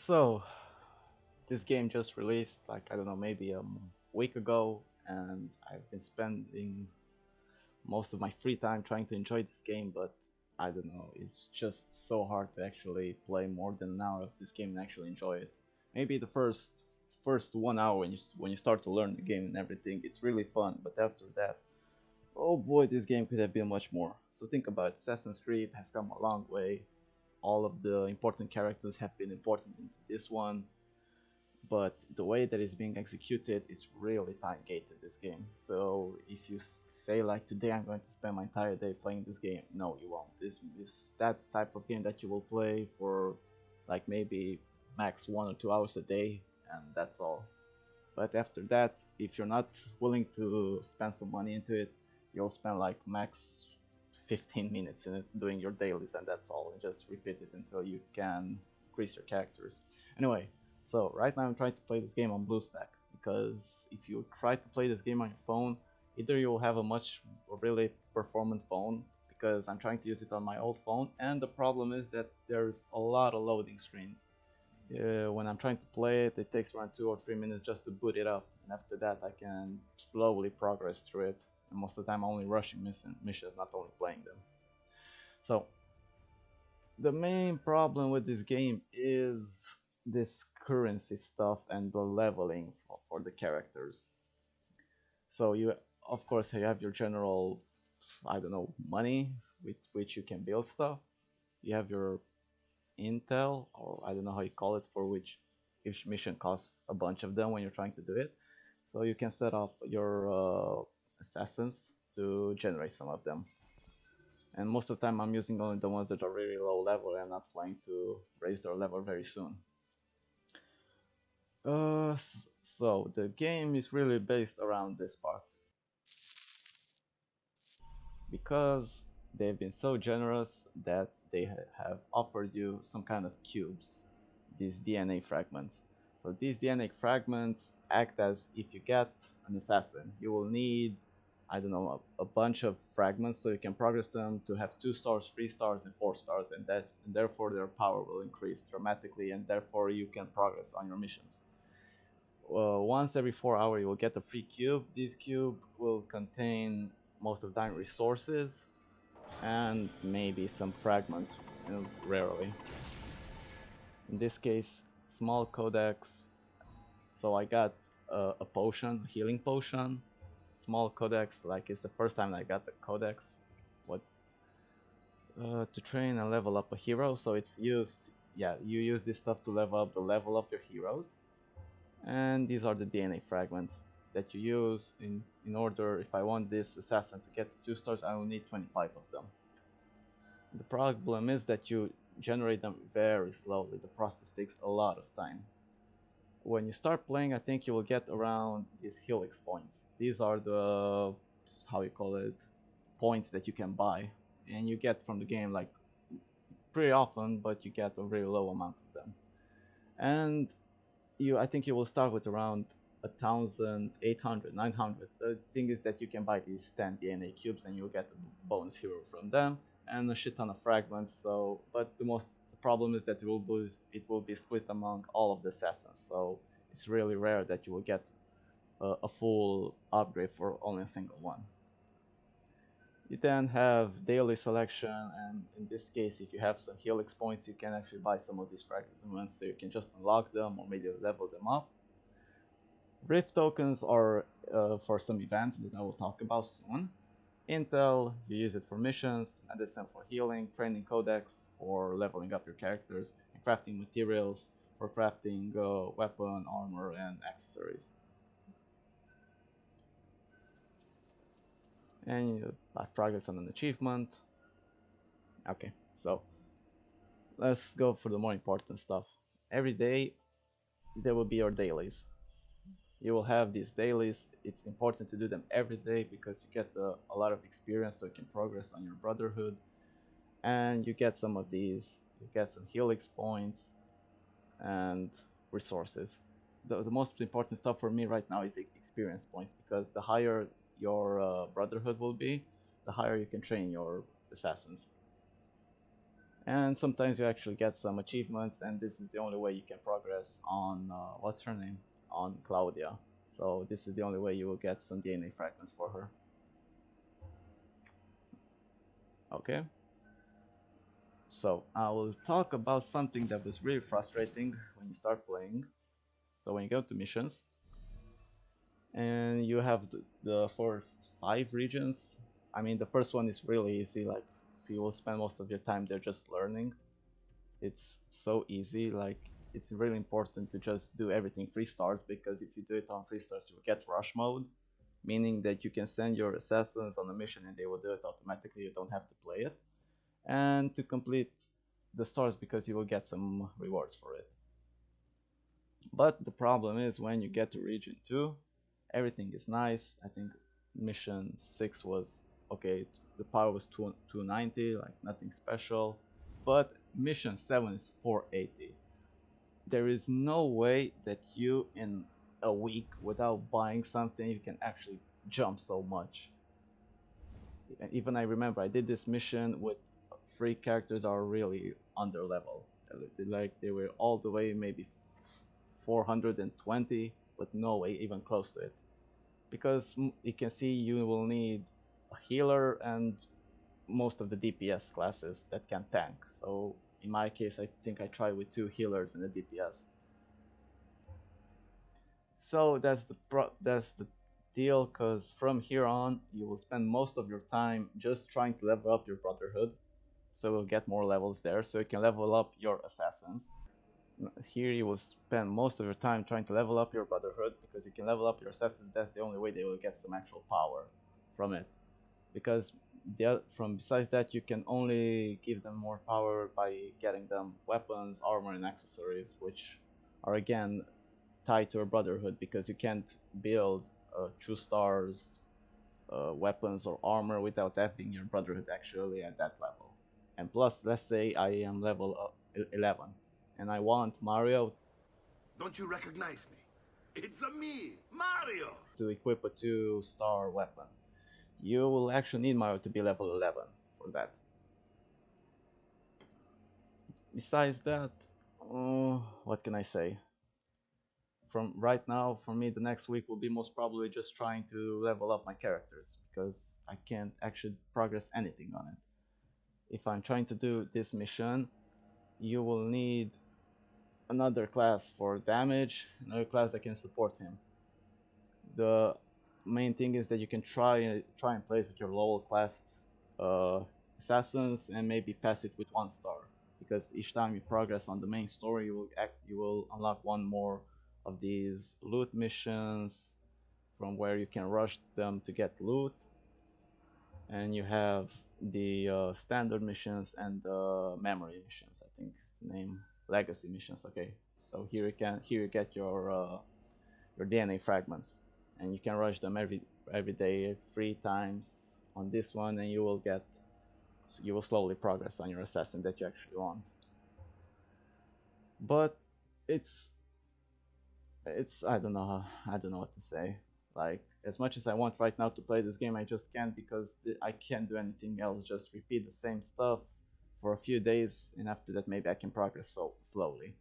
So, this game just released, like, I don't know, maybe a week ago, and I've been spending most of my free time trying to enjoy this game, but I don't know, it's just so hard to actually play more than an hour of this game and actually enjoy it. Maybe the first 1 hour when you start to learn the game and everything, it's really fun, but after that, oh boy, this game could have been much more. So think about it, Assassin's Creed has come a long way. All of the important characters have been important into this one, but the way that it's being executed is really time gated, this game. So if you say like today I'm going to spend my entire day playing this game, no, you won't. This is that type of game that you will play for like maybe max 1 or 2 hours a day, and that's all. But after that, if you're not willing to spend some money into it, you'll spend like max 15 minutes in it doing your dailies, and that's all, and just repeat it until you can increase your characters. Anyway, so right now I'm trying to play this game on BlueStack, because if you try to play this game on your phone, either you'll have a much really performant phone, because I'm trying to use it on my old phone, and the problem is that there's a lot of loading screens. When I'm trying to play it, it takes around 2 or 3 minutes just to boot it up, and after that I can slowly progress through it. And most of the time, I'm only rushing missions, not only playing them. So the main problem with this game is this currency stuff and the leveling for the characters. So you, of course, you have your general, I don't know, money with which you can build stuff. You have your intel, or I don't know how you call it, for which each mission costs a bunch of them when you're trying to do it. So you can set up your assassins to generate some of them. And most of the time I'm using only the ones that are really low level, and I'm not planning to raise their level very soon. So the game is really based around this part, because they've been so generous that they have offered you some kind of cubes, these DNA fragments. So these DNA fragments act as, if you get an assassin, you will need, I don't know, a bunch of fragments so you can progress them to have 2 stars, 3 stars, and 4 stars, and therefore their power will increase dramatically, and therefore you can progress on your missions. Once every 4 hours you will get a free cube. This cube will contain most of the time resources and maybe some fragments, rarely. In this case, small codex. So I got a potion, a healing potion, small codex. Like, it's the first time I got the codex. What to train and level up a hero. So it's used. Yeah, you use this stuff to level up the level of your heroes. And these are the DNA fragments that you use in order. If I want this assassin to get to 2 stars, I will need 25 of them. The problem is that you generate them very slowly. The process takes a lot of time. When you start playing, I think you will get around these helix points. These are the, how you call it, points that you can buy, and you get from the game like pretty often, but you get a very low amount of them. And I think you will start with around 1,800, 900. The thing is that you can buy these 10 DNA cubes and you'll get a bonus hero from them and a shit ton of fragments. So, but the problem is that it will be split among all of the assassins. So it's really rare that you will get a full upgrade for only a single one. You then have daily selection, and in this case, if you have some helix points, you can actually buy some of these fragments, so you can just unlock them or maybe level them up. Rift tokens are for some events that I will talk about soon. Intel, you use it for missions, medicine for healing, training codex for leveling up your characters, and crafting materials for crafting weapon, armor, and accessories. And you have progress on an achievement. Okay, so let's go for the more important stuff. Every day there will be your dailies. You will have these dailies. It's important to do them every day because you get a lot of experience, so you can progress on your brotherhood. And you get some of these. You get some helix points and resources. The most important stuff for me right now is the experience points, because the higher your brotherhood will be, the higher you can train your assassins. And sometimes you actually get some achievements, and this is the only way you can progress on what's her name, on Claudia. So this is the only way you will get some DNA fragments for her. Okay, so I will talk about something that was really frustrating when you start playing. So when you go to missions and you have the first 5 regions, I mean the first one is really easy, like you will spend most of your time there just learning. It's so easy, like it's really important to just do everything 3 stars, because if you do it on 3 stars you will get rush mode, meaning that you can send your assassins on a mission and they will do it automatically, you don't have to play it, and to complete the stars because you will get some rewards for it. But the problem is when you get to region 2, everything is nice. I think mission 6 was okay, the power was 290, like nothing special. But mission 7 is 480. There is no way that you in a week without buying something you can actually jump so much. Even I remember I did this mission with 3 characters are really under level. Like they were all the way maybe 420, but no way even close to it. Because you can see you will need a healer and most of the DPS classes that can tank. So in my case, I think I tried with 2 healers and a DPS. So that's the deal, because from here on you will spend most of your time just trying to level up your Brotherhood, so you'll get more levels there, so you can level up your assassins. Here you will spend most of your time trying to level up your Brotherhood, because you can level up your assassins. That's the only way they will get some actual power from it. Because from besides that, you can only give them more power by getting them weapons, armor, and accessories, which are again tied to a Brotherhood, because you can't build 2 stars weapons or armor without having your Brotherhood actually at that level. And plus, let's say I am level 11 and I want Mario Don't you recognize me? It's a me, Mario! to equip a 2 star weapon. You will actually need Mario to be level 11 for that. Besides that, what can I say? From right now, for me, the next week will be most probably just trying to level up my characters, because I can't actually progress anything on it. If I'm trying to do this mission, you will need another class for damage, another class that can support him. The main thing is that you can try and play it with your lower class uh, assassins and maybe pass it with 1 star, because each time you progress on the main story you will unlock one more of these loot missions from where you can rush them to get loot, and you have the standard missions and the memory missions. I think it's the name, legacy missions. Okay, so here you get your DNA fragments, and you can rush them every day 3 times on this one, and you will slowly progress on your assassin that you actually want. But it's I don't know what to say. Like, as much as I want right now to play this game, I just can't, because I can't do anything else. Just repeat the same stuff for a few days, and after that maybe I can progress so slowly.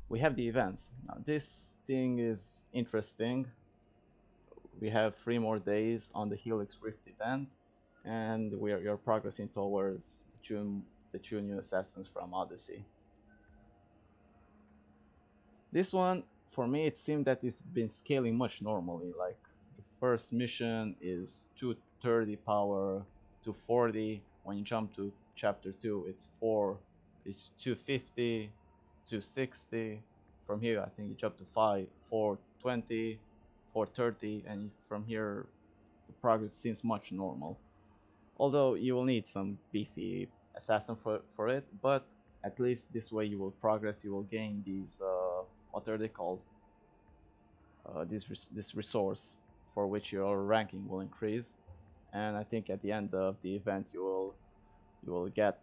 We have the events. Now this thing is interesting. We have 3 more days on the Helix Rift event, and you're progressing towards the two new assassins from Odyssey. This one, for me, it seemed that it's been scaling much normally. Like the first mission is 230 power, 240. When you jump to chapter 2, it's 250, 260. From here, I think you jump to 5, 420, 430, and from here, the progress seems much normal. Although you will need some beefy assassin for it, but at least this way you will progress, you will gain these, what are they called? This resource for which your ranking will increase. And I think at the end of the event you will get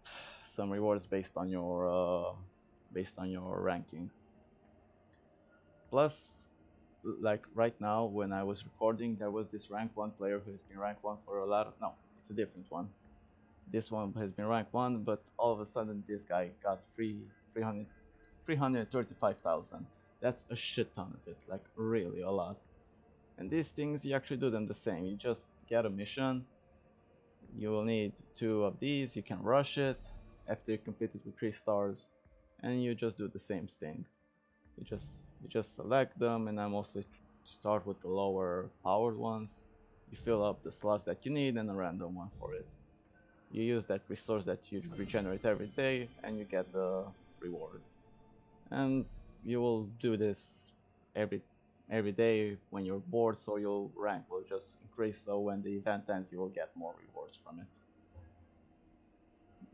some rewards based on your ranking. Plus, like right now when I was recording, there was this rank 1 player who's been rank 1 for a lot of, no, it's a different one. This one has been rank 1, but all of a sudden this guy got 300, 335,000. That's a shit ton of it, like really a lot. And these things, you actually do them the same. You just get a mission, you will need 2 of these, you can rush it after you complete it with 3 stars, and you just do the same thing. You just select them, and I mostly start with the lower powered ones. You fill up the slots that you need and a random one for it. You use that resource that you regenerate every day and you get the reward. And you will do this every every day when you're bored, so your rank will just increase, so when the event ends you will get more rewards from it.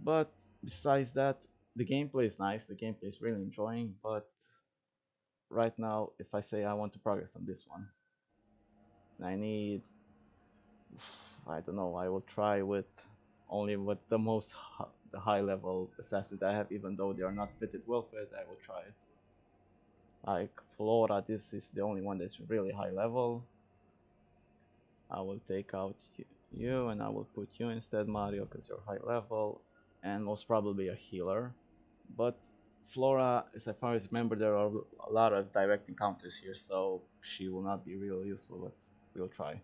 But besides that, the gameplay is nice, the gameplay is really enjoying, but right now if I say I want to progress on this one, I need, I don't know, I will try with only with the most the high level assassins I have, even though they are not fitted well for it, I will try it. Like Flora, this is the only one that's really high level. I will take out you and I will put you instead, Mario, because you're high level and most probably a healer. But Flora, as far as I remember, there are a lot of direct encounters here, so she will not be really useful, but we'll try.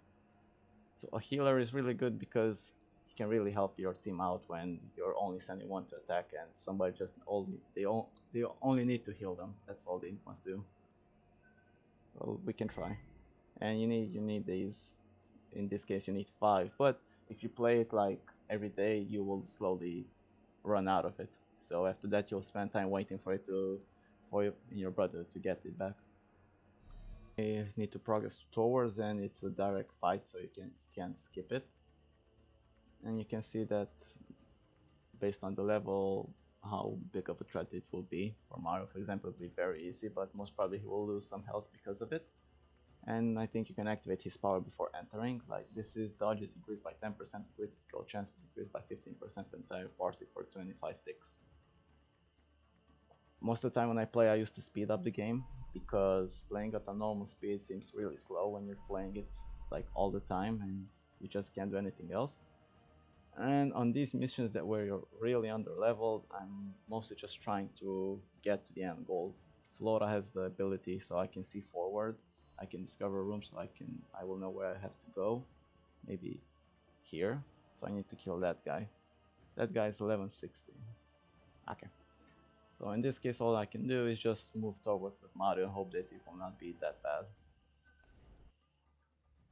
So a healer is really good because he can really help your team out when you're only sending one to attack and somebody just only they only need to heal them. That's all they must do. Well, we can try. And you need these. In this case, you need 5. But if you play it like every day, you will slowly run out of it. So after that, you'll spend time waiting for it to for your brother to get it back. You need to progress towards, and it's a direct fight, so you can't skip it. And you can see that based on the level, how big of a threat it will be. For Mario, for example, it will be very easy, but most probably he will lose some health because of it. And I think you can activate his power before entering. Like this is dodge is increased by 10%, critical chance is increased by 15% for the entire party for 25 ticks. Most of the time when I play, I used to speed up the game because playing at a normal speed seems really slow when you're playing it like all the time and you just can't do anything else. And on these missions that where you're really under leveled, I'm mostly just trying to get to the end goal. Flora has the ability so I can see forward. I can discover rooms so I will know where I have to go. Maybe here. So I need to kill that guy. That guy is 1160. Okay. So in this case all I can do is just move forward with Mario and hope that it will not be that bad.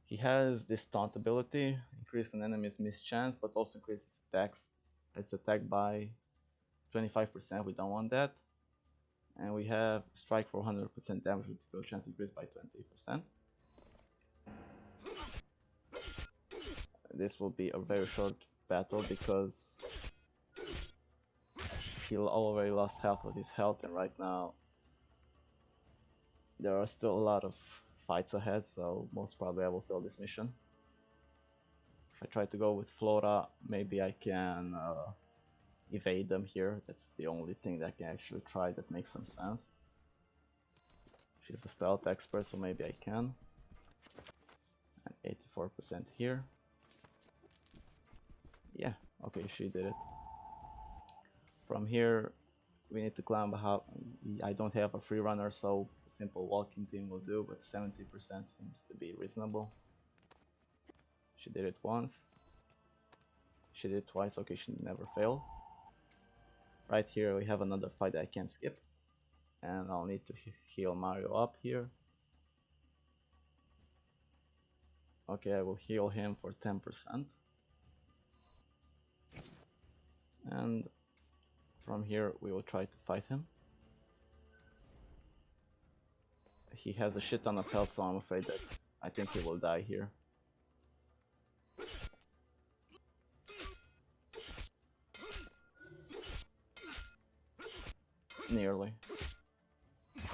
He has this taunt ability, increase an enemy's miss chance, but also increases attacks. It's attacked by 25%, we don't want that. And we have strike for 100% damage with critical chance increased by 20%. This will be a very short battle because he already lost half of his health, and right now there are still a lot of fights ahead, so most probably I will fail this mission. If I try to go with Flora, maybe I can evade them here. That's the only thing that I can actually try that makes some sense. She's a stealth expert, so maybe I can. And 84% here. Yeah, okay, she did it. From here, we need to climb how I don't have a free runner, so a simple walking thing will do, but 70% seems to be reasonable. She did it once. She did it twice, okay, she never failed. Right here we have another fight that I can skip. And I'll need to heal Mario up here. Okay, I will heal him for 10%. And from here we will try to fight him. He has a shit ton of health, so I'm afraid that I think he will die here. Nearly.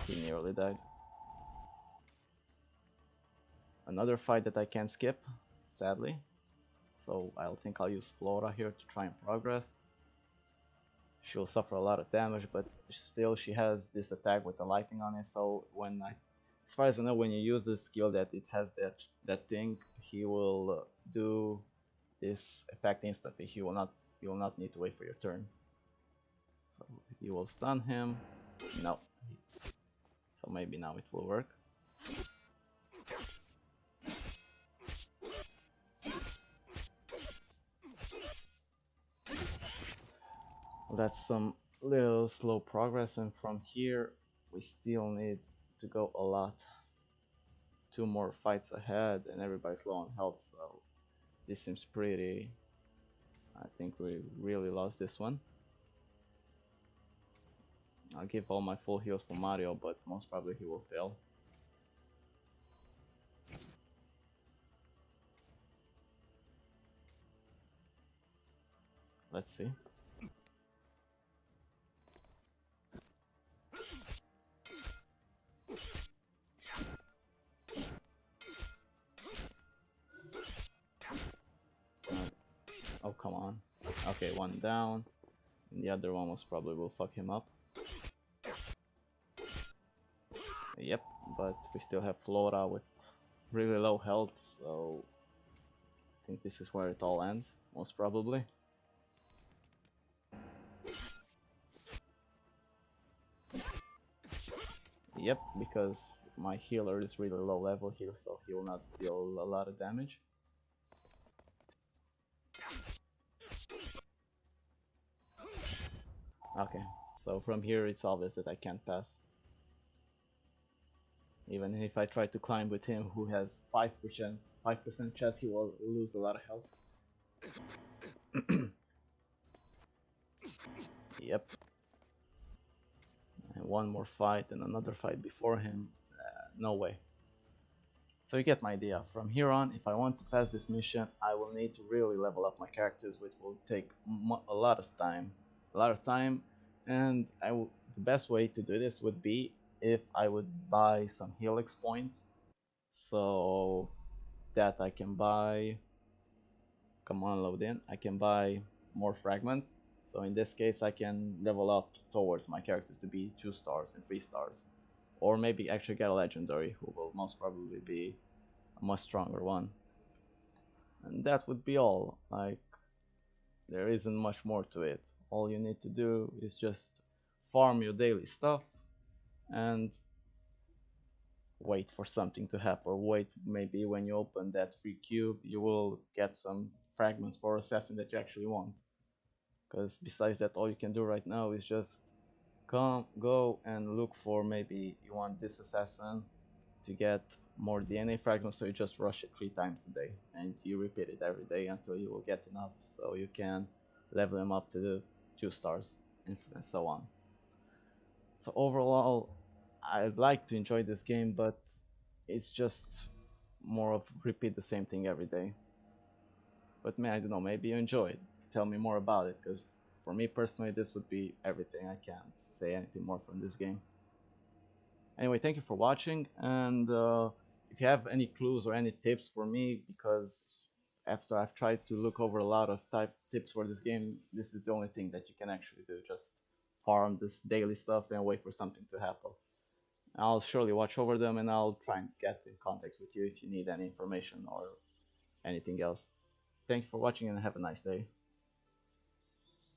He nearly died. Another fight that I can skip, sadly. So I'll use Flora here to try and progress. She'll suffer a lot of damage, but still she has this attack with the lightning on it, so as far as I know, when you use this skill that it has that thing, he will do this effect instantly. He will not you will not need to wait for your turn. So you will stun him. No. So maybe now it will work. That's some little slow progress, and from here we still need to go a lot. 2 more fights ahead and everybody's low on health, so this seems pretty... I think we really lost this one. I'll give all my full heals for Mario, but most probably he will fail. Let's see. Oh, come on. Okay, one down. And the other one most probably will fuck him up. Yep, but we still have Flora with really low health, so I think this is where it all ends, most probably. Yep, because my healer is really low level here, so he will not deal a lot of damage. Okay, so from here it's obvious that I can't pass. Even if I try to climb with him, who has 5% chance he will lose a lot of health. Yep. And one more fight and another fight before him. No way. So you get my idea. From here on, if I want to pass this mission, I will need to really level up my characters, which will take a lot of time. And the best way to do this would be if I would buy some Helix points, so that I can buy... Come on, load in. I can buy more fragments. So in this case, I can level up towards my characters to be 2 stars and 3 stars. Or maybe actually get a legendary, who will most probably be a much stronger one. And that would be all. Like, there isn't much more to it. All you need to do is just farm your daily stuff and wait for something to happen. Or wait, maybe when you open that free cube, you will get some fragments for assassin that you actually want. Because besides that, all you can do right now is just go and look for, maybe you want this assassin to get more DNA fragments, so you just rush it 3 times a day and you repeat it every day until you will get enough, so you can level him up to the 2 stars and so on. So overall, I'd like to enjoy this game, but it's just more of repeat the same thing every day. But I don't know, maybe you enjoy it. Tell me more about it, because for me personally, this would be everything. I can't say anything more from this game. Anyway, thank you for watching, and if you have any clues or any tips for me, because after I've tried to look over a lot of tips for this game, this is the only thing that you can actually do. Just farm this daily stuff and wait for something to happen. I'll surely watch over them, and I'll try and get in contact with you if you need any information or anything else. Thank you for watching, and have a nice day.